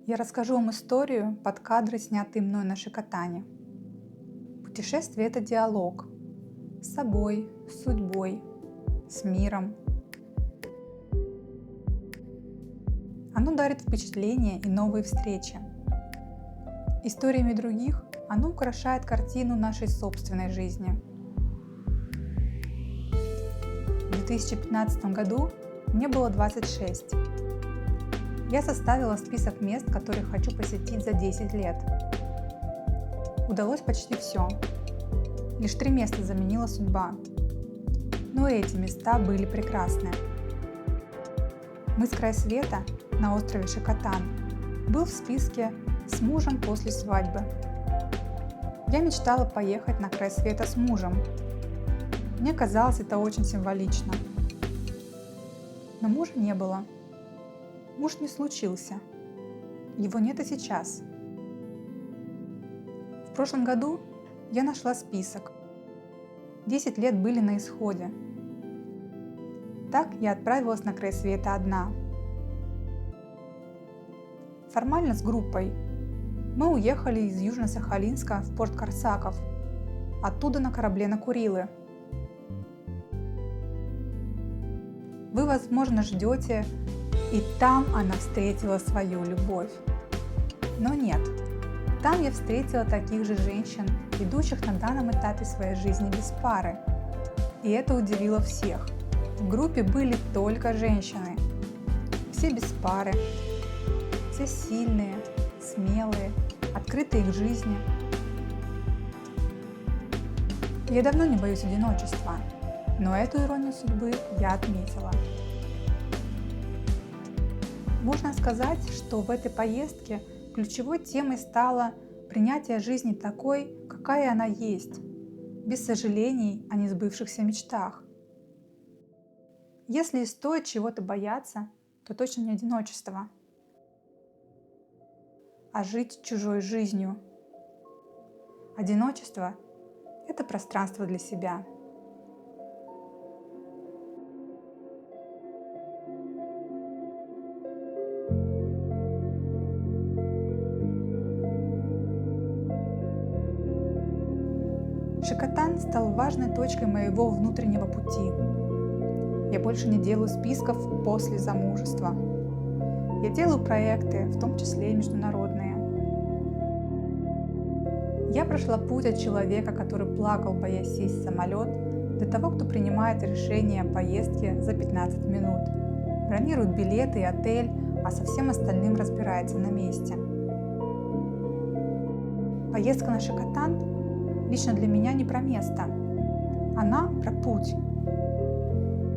Я расскажу вам историю под кадры, снятые мной на Шикотане. Путешествие – это диалог с собой, с судьбой, с миром. Оно дарит впечатления и новые встречи. Историями других оно украшает картину нашей собственной жизни. В 2015 году мне было 26. Я составила список мест, которые хочу посетить за 10 лет. Удалось почти все. Лишь 3 места заменила судьба. Но эти места были прекрасны. Мыс Край Света на острове Шикотан был в списке с мужем после свадьбы. Я мечтала поехать на край света с мужем. Мне казалось это очень символично. Но мужа не было. Муж не случился. Его нет и сейчас. В прошлом году я нашла список. 10 лет были на исходе. Так я отправилась на край света одна. Формально с группой. Мы уехали из Южно-Сахалинска в порт Корсаков. Оттуда на корабле на Курилы. Вы, возможно, ждете, и там она встретила свою любовь. Но нет, там я встретила таких же женщин, идущих на данном этапе своей жизни без пары. И это удивило всех. В группе были только женщины. Все без пары, все сильные, смелые, открытые к жизни. Я давно не боюсь одиночества, но эту иронию судьбы я отметила. Можно сказать, что в этой поездке ключевой темой стало принятие жизни такой, какая она есть, без сожалений о несбывшихся мечтах. Если и стоит чего-то бояться, то точно не одиночество, а жить чужой жизнью. Одиночество – это пространство для себя. Шикотан стал важной точкой моего внутреннего пути. Я больше не делаю списков после замужества. Я делаю проекты, в том числе и международные. Я прошла путь от человека, который плакал, боясь сесть в самолет, до того, кто принимает решение о поездке за 15 минут, бронирует билеты и отель, а со всем остальным разбирается на месте. Поездка на Шикотан лично для меня не про место. Она про путь.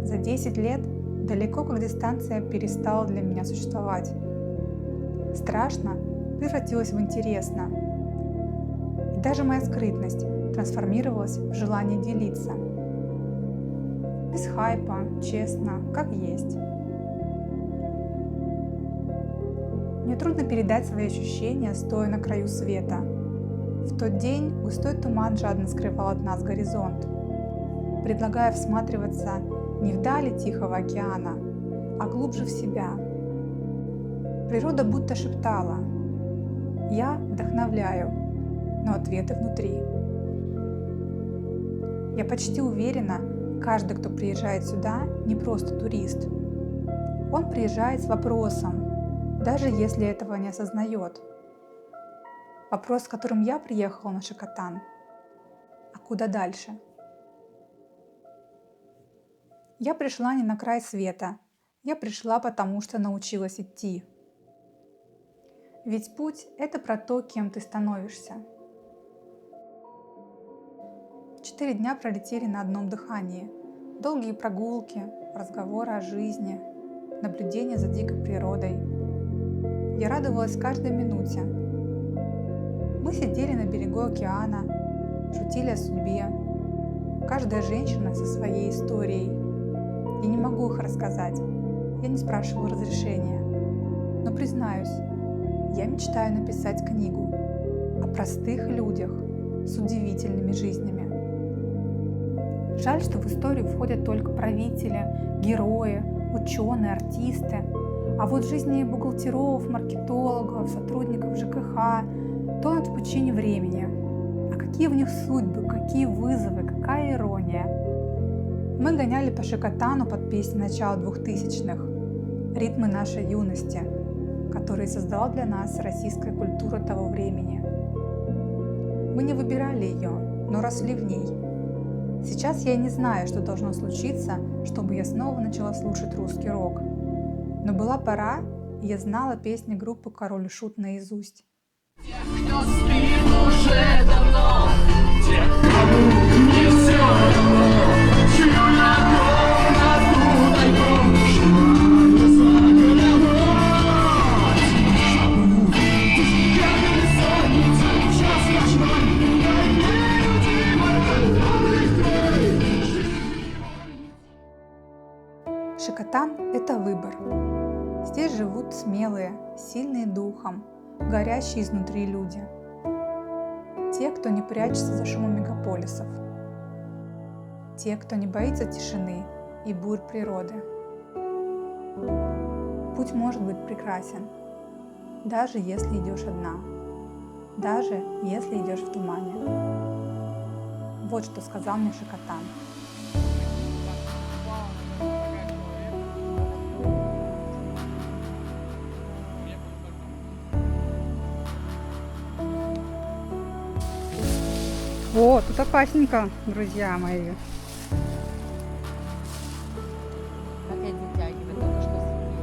За 10 лет далеко как дистанция перестала для меня существовать. Страшно превратилось в интересно. И даже моя скрытность трансформировалась в желание делиться. Без хайпа, честно, как есть. Мне трудно передать свои ощущения, стоя на краю света. В тот день густой туман жадно скрывал от нас горизонт, предлагая всматриваться не вдали Тихого океана, а глубже в себя. Природа будто шептала: «Я вдохновляю, но ответы внутри». Я почти уверена, каждый, кто приезжает сюда, не просто турист. Он приезжает с вопросом, даже если этого не осознает. Вопрос, с которым я приехала на Шикотан: а куда дальше? Я пришла не на край света, я пришла потому, что научилась идти. Ведь путь – это про то, кем ты становишься. 4 дня пролетели на одном дыхании. Долгие прогулки, разговоры о жизни, наблюдение за дикой природой. Я радовалась каждой минуте. Мы сидели на берегу океана, шутили о судьбе. Каждая женщина со своей историей. Я не могу их рассказать, я не спрашивала разрешения. Но признаюсь, я мечтаю написать книгу о простых людях с удивительными жизнями. Жаль, что в историю входят только правители, герои, ученые, артисты, А вот жизни бухгалтеров, маркетологов, сотрудников ЖКХ тонут в пучине времени. А какие в них судьбы, какие вызовы, какая ирония. Мы гоняли по Шикотану под песни начала 2000-х, ритмы нашей юности, которые создала для нас российская культура того времени. Мы не выбирали ее, но росли в ней. Сейчас я не знаю, что должно случиться, чтобы я снова начала слушать русский рок. Но была пора, и я знала песни группы «Король и Шут» наизусть. Тех, кто спит уже давно, тех, кому не все равно, чью любовь над тайком, что за головой. Я не сонница, час кошмар, дай мне любимый. Шикотан – это выбор. Здесь живут смелые, сильные духом, горящие изнутри люди. Те, кто не прячется за шумом мегаполисов. Те, кто не боится тишины и бурь природы. Путь может быть прекрасен, даже если идешь одна, даже если идешь в тумане. Вот что сказал мне Шикотан. О, тут опасненько, друзья мои. Опять затягивает, только что сильнее.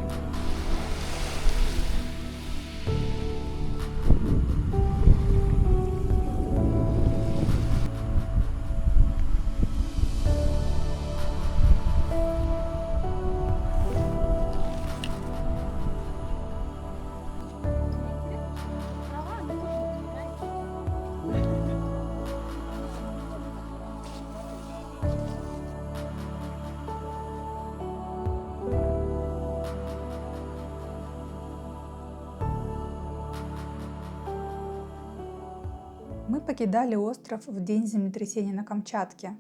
Мы покидали остров в день землетрясения на Камчатке,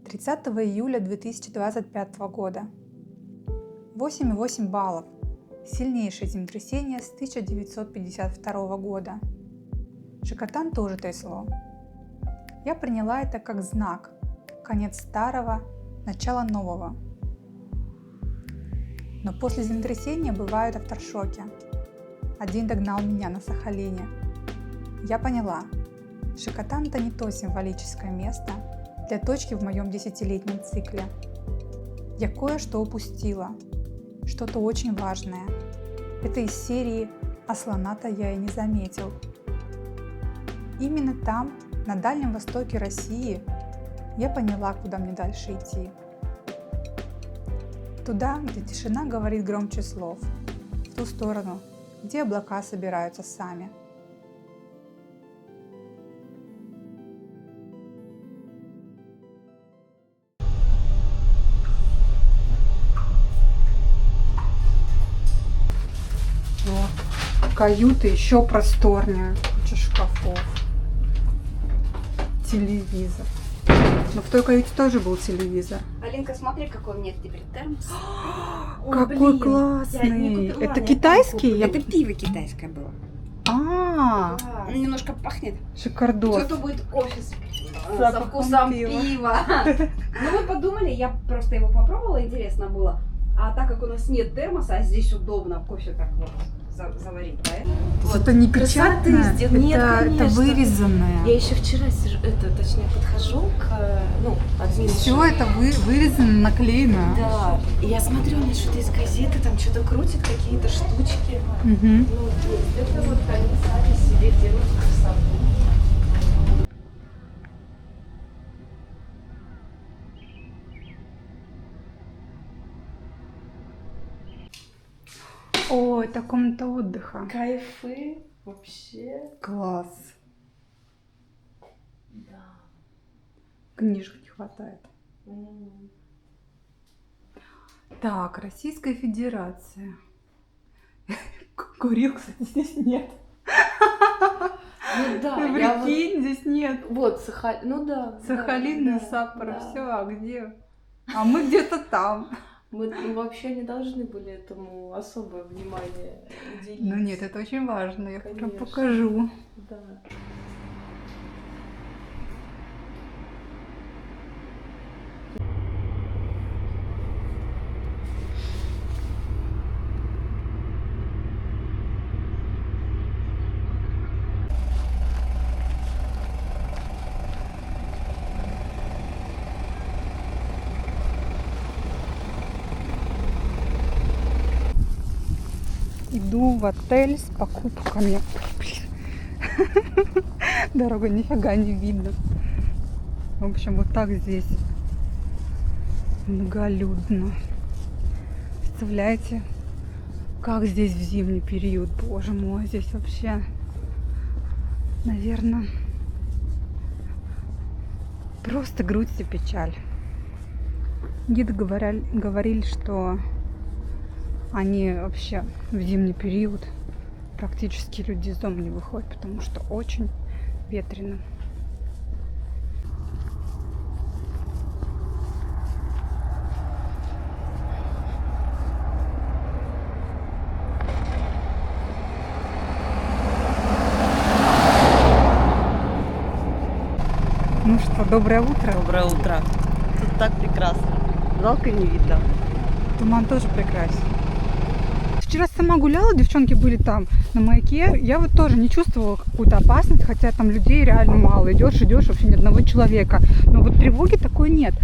30 июля 2025 года. 8,8 баллов. Сильнейшее землетрясение с 1952 года. Шикотан тоже трясло. Я приняла это как знак. Конец старого, начало нового. Но после землетрясения бывают авторшоки. Один догнал меня на Сахалине. Я поняла. Шикотан – это не то символическое место для точки в моем 10-летнем цикле. Я кое-что упустила, что-то очень важное. Это из серии «А слона-то я и не заметил». Именно там, на Дальнем Востоке России, я поняла, куда мне дальше идти. Туда, где тишина говорит громче слов, в ту сторону, где облака собираются сами. Каюта еще просторнее. Куча шкафов. Телевизор. Но в той каюте тоже был телевизор. Алинка, смотри, какой у меня теперь термос. Какой классный! Это китайский? Это пиво китайское было. А, Немножко пахнет. шикардос. Зато будет офис со Запахом вкусом пива. пива. Ну мы подумали, я просто его попробовала, интересно было. А так как у нас нет термоса, а здесь удобно кофе так вот заварить, поэтому... Это не печатное, Нет, это конечно. вырезанное. Я еще вчера сижу, точнее, подхожу к, администратору. Все это вырезано, наклеено. Да, и я смотрю, она что-то из газеты, там что-то крутит, какие-то штучки. Мгм. Ну, это вот они сами себе делают красоту. Ой, это комната отдыха. Кайфы вообще. Класс. Да. Книжек не хватает. Так, Российская Федерация. Курил, кстати, здесь нет. Ну да, я вот... Прикинь, здесь нет. Вот, ну да. Сахалин и Саппоро, да. все, а где? А мы где-то там. Мы вообще не должны были этому особое внимание уделить. Ну нет, это очень важно, я прям Конечно. покажу. Да. Иду в отель с покупками. Дорога нифига не видно. В общем, вот так здесь многолюдно. Представляете, как здесь в зимний период? Боже мой, здесь вообще, наверное, просто грусть и печаль. Гиды говорили, что они вообще в зимний период практически люди из дома не выходят, потому что очень ветрено. Ну что, доброе утро. Доброе утро. Тут так прекрасно. Жалко не видно. Туман тоже прекрасен. Вчера сама гуляла, девчонки были там на маяке. Я вот тоже не чувствовала какую-то опасность, хотя там людей реально мало. Идешь, вообще ни одного человека. Но вот тревоги такой нет.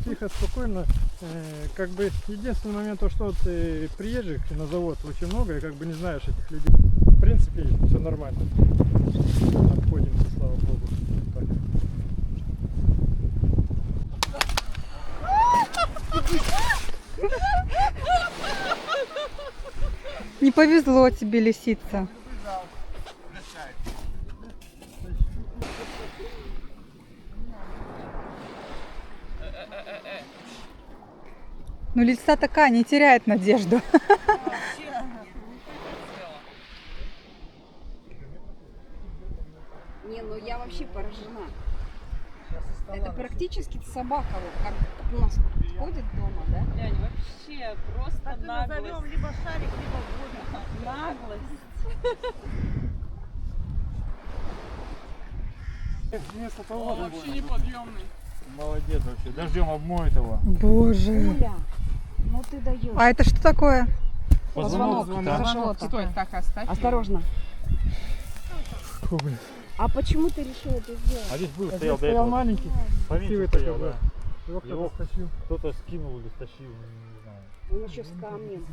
Тихо, спокойно. Как бы единственный момент, то, что ты приезжих на завод очень много, и как бы не знаешь этих людей. В принципе, все нормально. Обходимся, слава богу. Так. Не повезло тебе, лисица. Ну, лиса такая, не теряет надежду. Не, ну я вообще поражена. Это практически собака, вот как у нас ходит дома, да? Глянь, вообще просто наглость. либо шарик, либо воду. Наглость. Вместо того, Вообще неподъемный. молодец вообще. Дождем обмоет его. Боже. Юля, ну ты даешь. А это что такое? Позвонок. Это что-то. Стой, так оставь. Осторожно. Фу, блин. А почему ты решил это сделать? А здесь был, А стоял здесь до стоял этого. маленький, Поменьше красивый стоял, такой, да. да. Его кто-то Его- стащил. Кто-то скинул или стащил, не знаю. Он еще с камнем.